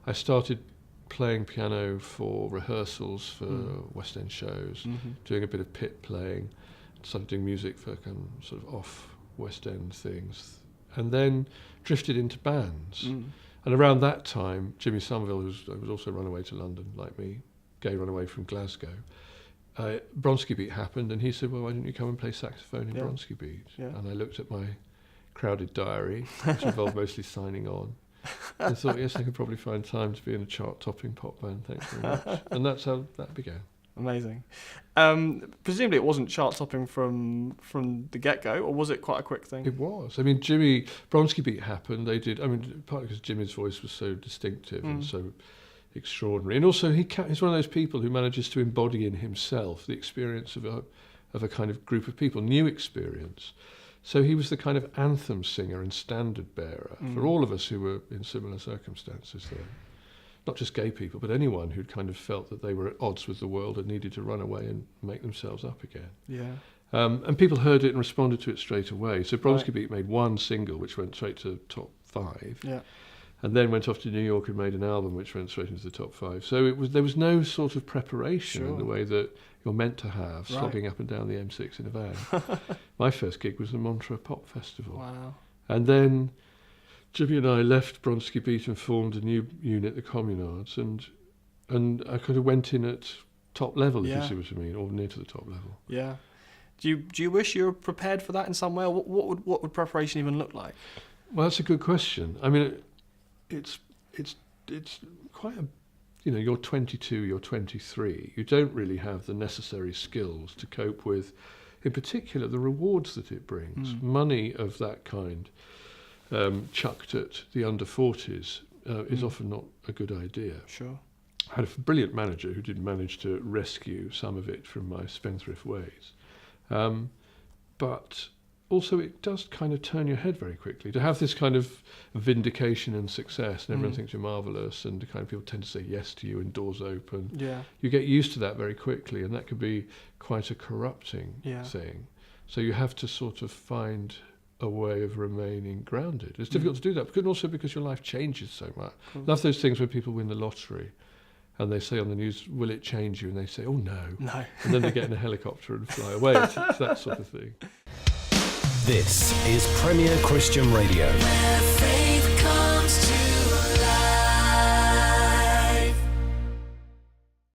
I started playing piano for rehearsals for West End shows, doing a bit of pit playing, started doing music for kind of sort of off West End things, and then drifted into bands. And around that time, Jimmy Somerville, who was also run away to London, like me, gay runaway from Glasgow, Bronski Beat happened, and he said, well, why don't you come and play saxophone in Bronski Beat? And I looked at my crowded diary, which involved mostly signing on, and thought, yes, I could probably find time to be in a chart-topping pop band, thanks very much. And that's how that began. Amazing. Presumably it wasn't chart-topping from the get-go, or was it quite a quick thing? It was. I mean, Bronski Beat happened, they did, I mean, partly because Jimmy's voice was so distinctive and so extraordinary. And also he's one of those people who manages to embody in himself the experience of a kind of group of people, new experience. So he was the kind of anthem singer and standard bearer for all of us who were in similar circumstances there. Not just gay people, but anyone who'd kind of felt that they were at odds with the world and needed to run away and make themselves up again. Yeah. And people heard it and responded to it straight away. So Bronski Beat made one single, which went straight to top 5. Yeah. And then went off to New York and made an album which went straight into the top 5. So there was no sort of preparation in the way that you're meant to have, slogging up and down the M6 in a van. My first gig was the Montreux Pop Festival. Wow. And then Jimmy and I left Bronski Beat and formed a new unit, the Communards, and I kind of went in at top level, if you see what I mean, or near to the top level. Yeah. Do you wish you were prepared for that in some way, or what would preparation even look like? Well, that's a good question. I mean, it's quite a, you're 22, you're 23. You don't really have the necessary skills to cope with, in particular, the rewards that it brings. Money of that kind, chucked at the under 40s, is often not a good idea. Sure. I had a brilliant manager who did manage to rescue some of it from my spendthrift ways. But also it does kind of turn your head very quickly. To have this kind of vindication and success, and everyone thinks you're marvellous, and the kind of people tend to say yes to you and doors open. Yeah. You get used to that very quickly, and that can be quite a corrupting thing. So you have to sort of find a way of remaining grounded. It's difficult to do that, but also because your life changes so much. I love those things when people win the lottery and they say on the news, will it change you? And they say, oh no. No. And then they get in a helicopter and fly away. It's that sort of thing. This is Premier Christian Radio.